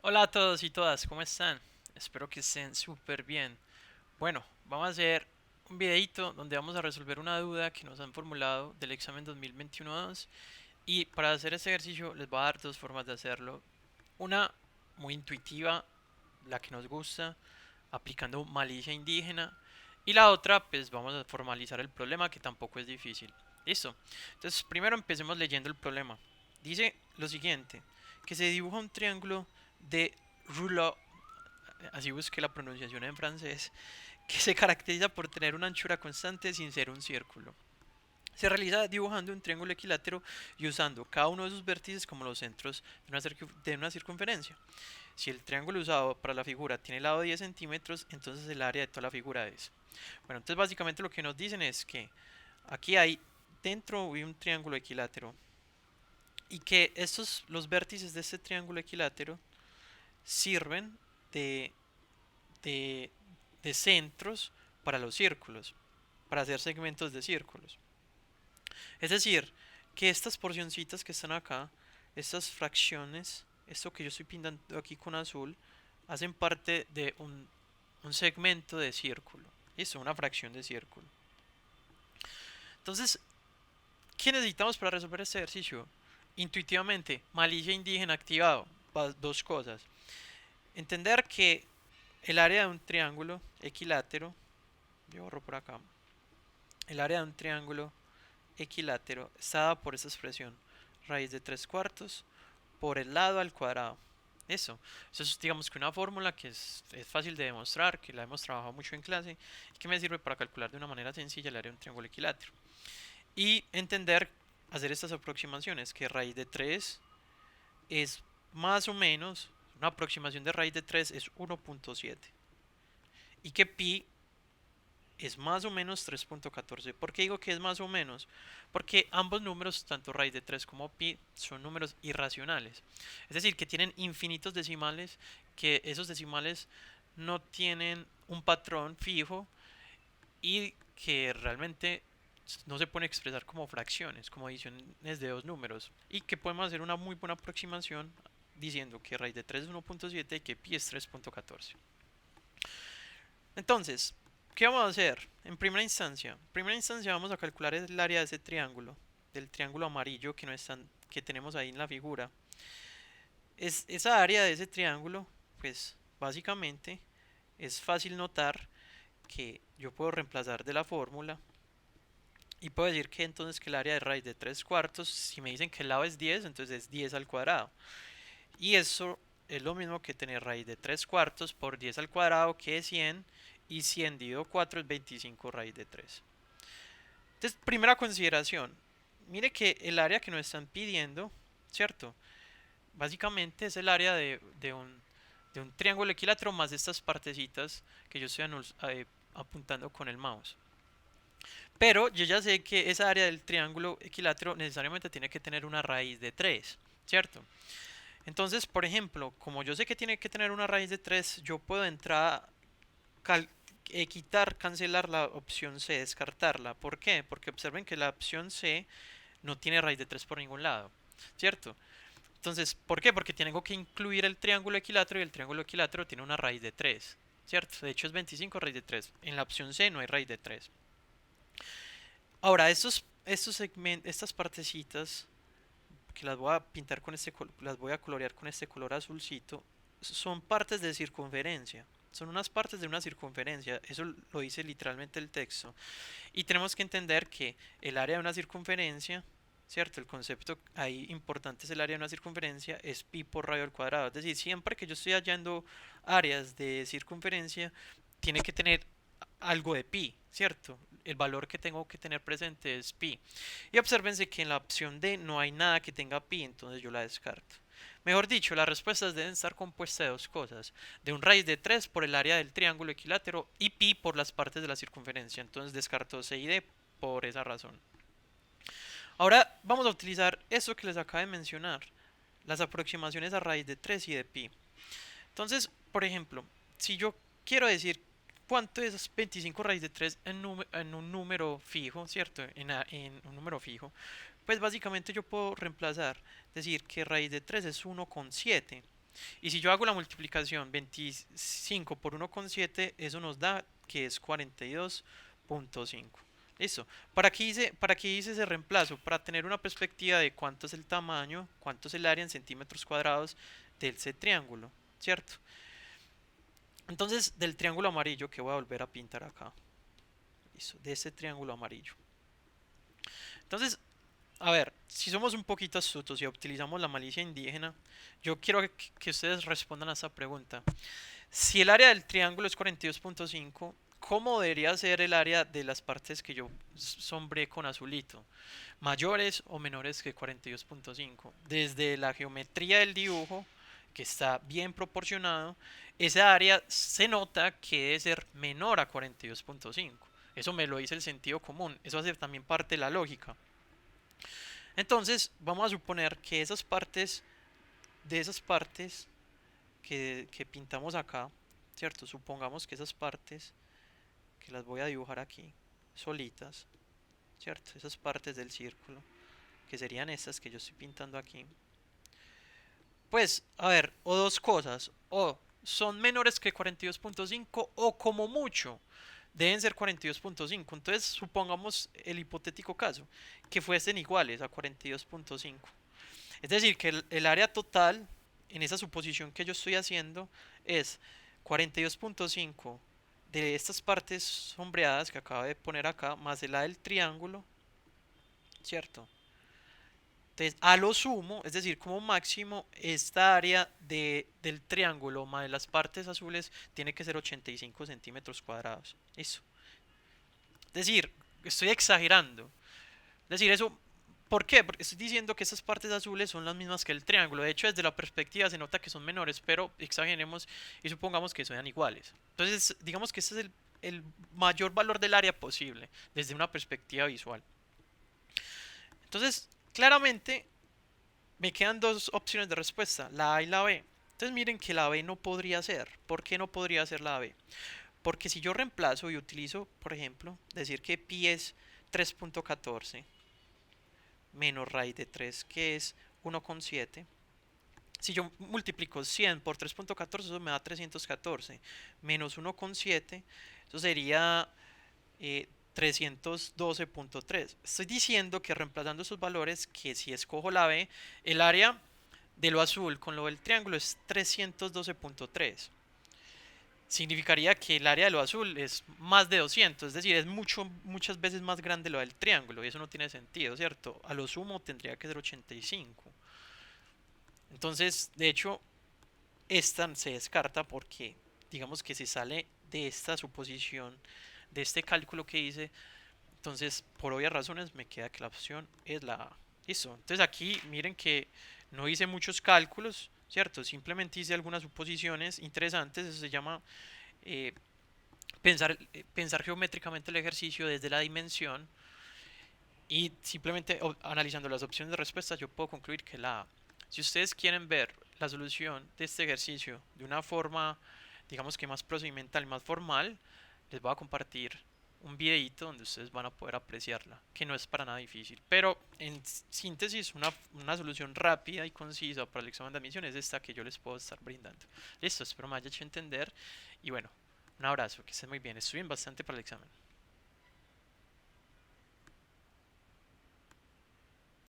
Hola a todos y todas, ¿cómo están? Espero que estén súper bien. Bueno, vamos a hacer un videito donde vamos a resolver una duda que nos han formulado del examen 2021-2 y para hacer este ejercicio les voy a dar dos formas de hacerlo. Una muy intuitiva, la que nos gusta, aplicando malicia indígena y la otra pues vamos a formalizar el problema que tampoco es difícil. Listo. Entonces primero empecemos leyendo el problema. Dice lo siguiente, que se dibuja un triángulo de Rouleau, así busqué la pronunciación en francés, que se caracteriza por tener una anchura constante sin ser un círculo. Se realiza dibujando un triángulo equilátero y usando cada uno de sus vértices como los centros de una circunferencia. Si el triángulo usado para la figura tiene lado 10 centímetros, entonces el área de toda la figura es. Bueno, entonces básicamente lo que nos dicen es que aquí hay dentro de un triángulo equilátero y que los vértices de este triángulo equilátero sirven de, de, de centros para los círculos, para hacer segmentos de círculos. Es decir, que estas porcioncitas que están acá, estas fracciones, esto que yo estoy pintando aquí con azul, hacen parte de un segmento de círculo. Listo, una fracción de círculo. Entonces, ¿qué necesitamos para resolver este ejercicio? Intuitivamente, malicia indígena activado. Dos cosas. Entender que el área de un triángulo equilátero, yo borro por acá, el área de un triángulo equilátero está dada por esta expresión, raíz de 3 cuartos por el lado al cuadrado. Eso es digamos que una fórmula que es fácil de demostrar, que la hemos trabajado mucho en clase y que me sirve para calcular de una manera sencilla el área de un triángulo equilátero. Y entender, hacer estas aproximaciones, que raíz de 3 es más o menos, una aproximación de raíz de 3 es 1.7 y que pi es más o menos 3.14. ¿Por qué digo que es más o menos? Porque ambos números, tanto raíz de 3 como pi, son números irracionales. Es decir, que tienen infinitos decimales, que esos decimales no tienen un patrón fijo y que realmente no se pueden expresar como fracciones, como adiciones de dos números. Y que podemos hacer una muy buena aproximación diciendo que raíz de 3 es 1.7 y que pi es 3.14. Entonces, ¿qué vamos a hacer? En primera instancia vamos a calcular el área de ese triángulo, del triángulo amarillo que, no están, que tenemos ahí en la figura. Esa área de ese triángulo, pues básicamente es fácil notar que yo puedo reemplazar de la fórmula y puedo decir que entonces que el área de raíz de 3 cuartos, si me dicen que el lado es 10, entonces es 10 al cuadrado. Y eso es lo mismo que tener raíz de 3 cuartos por 10 al cuadrado, que es 100, y 100 dividido 4 es 25 raíz de 3. Entonces, primera consideración, mire que el área que nos están pidiendo, ¿cierto? Básicamente es el área de un triángulo equilátero más estas partecitas que yo estoy apuntando con el mouse. Pero yo ya sé que esa área del triángulo equilátero necesariamente tiene que tener una raíz de 3, ¿cierto? Entonces, por ejemplo, como yo sé que tiene que tener una raíz de 3, yo puedo entrar cal- quitar, cancelar la opción C, descartarla. ¿Por qué? Porque observen que la opción C no tiene raíz de 3 por ningún lado, ¿cierto? Entonces, ¿por qué? Porque tengo que incluir el triángulo equilátero y el triángulo equilátero tiene una raíz de 3, ¿cierto? De hecho es 25 raíz de 3. En la opción C no hay raíz de 3. Ahora, estas partecitas que las voy a pintar con las voy a colorear con este color azulcito, son partes de circunferencia. Son unas partes de una circunferencia, eso lo dice literalmente el texto. Y tenemos que entender que el área de una circunferencia, ¿cierto? El concepto ahí importante es el área de una circunferencia, es pi por radio al cuadrado. Es decir, siempre que yo estoy hallando áreas de circunferencia, tiene que tener algo de pi, ¿cierto? El valor que tengo que tener presente es pi. Y obsérvense que en la opción D no hay nada que tenga pi, entonces yo la descarto. Mejor dicho, las respuestas deben estar compuestas de dos cosas, de un raíz de 3 por el área del triángulo equilátero y pi por las partes de la circunferencia, entonces descarto C y D por esa razón. Ahora vamos a utilizar eso que les acabo de mencionar, las aproximaciones a raíz de 3 y de pi. Entonces, por ejemplo, si yo quiero decir cuánto es 25 raíz de 3 en un número fijo, ¿cierto? En un número fijo, pues básicamente yo puedo reemplazar, decir que raíz de 3 es 1,7. Y si yo hago la multiplicación 25 por 1,7, eso nos da que es 42,5. Listo. Para qué hice ese reemplazo? Para tener una perspectiva de cuánto es el tamaño, cuánto es el área en centímetros cuadrados de ese triángulo, ¿cierto? Entonces, del triángulo amarillo que voy a volver a pintar acá. Listo, de ese triángulo amarillo. Entonces, a ver, si somos un poquito astutos y utilizamos la malicia indígena, yo quiero que ustedes respondan a esta pregunta. Si el área del triángulo es 42,5, ¿cómo debería ser el área de las partes que yo sombré con azulito? ¿Mayores o menores que 42,5? Desde la geometría del dibujo, que está bien proporcionado, esa área se nota que debe ser menor a 42,5. Eso me lo dice el sentido común. Eso hace también parte de la lógica. Entonces, vamos a suponer que esas partes que pintamos acá, ¿cierto? Supongamos que esas partes, que las voy a dibujar aquí, solitas, ¿cierto? Esas partes del círculo, que serían estas que yo estoy pintando aquí. Pues, a ver, o dos cosas, o son menores que 42,5 o como mucho deben ser 42,5. Entonces, supongamos el hipotético caso, que fuesen iguales a 42,5. Es decir, que el área total, en esa suposición que yo estoy haciendo, es 42,5 de estas partes sombreadas que acabo de poner acá, más el la del triángulo, ¿cierto? Entonces, a lo sumo, es decir, como máximo, esta área del triángulo más de las partes azules tiene que ser 85 centímetros cuadrados. Eso. Es decir, estoy exagerando. Es decir, eso, ¿por qué? Porque estoy diciendo que estas partes azules son las mismas que el triángulo. De hecho, desde la perspectiva se nota que son menores, pero exageremos y supongamos que sean iguales. Entonces, digamos que este es el mayor valor del área posible desde una perspectiva visual. Entonces, claramente me quedan dos opciones de respuesta, la A y la B. Entonces miren que la B no podría ser. ¿Por qué no podría ser la B? Porque si yo reemplazo y utilizo, por ejemplo, decir que pi es 3,14 menos raíz de 3, que es 1,7. Si yo multiplico 100 por 3,14, eso me da 314. Menos 1,7, eso sería 312,3. Estoy diciendo que reemplazando esos valores, que si escojo la B, el área de lo azul con lo del triángulo es 312,3. Significaría que el área de lo azul es más de 200, es decir, es muchas veces más grande lo del triángulo, y eso no tiene sentido, ¿cierto? A lo sumo tendría que ser 85. Entonces, de hecho, esta se descarta porque, digamos que se sale de esta suposición, de este cálculo que hice, entonces, por obvias razones, me queda que la opción es la A. Listo. Entonces aquí miren que no hice muchos cálculos, ¿cierto? Simplemente hice algunas suposiciones interesantes. Eso se llama eh, pensar geométricamente el ejercicio desde la dimensión. Y simplemente analizando las opciones de respuesta, yo puedo concluir que la A. Si ustedes quieren ver la solución de este ejercicio de una forma, digamos que más procedimental, más formal, les voy a compartir un videito donde ustedes van a poder apreciarla, que no es para nada difícil. Pero en síntesis, una solución rápida y concisa para el examen de admisión es esta que yo les puedo estar brindando. Listo, espero me haya hecho entender. Y bueno, un abrazo, que estén muy bien. Estudien bastante para el examen.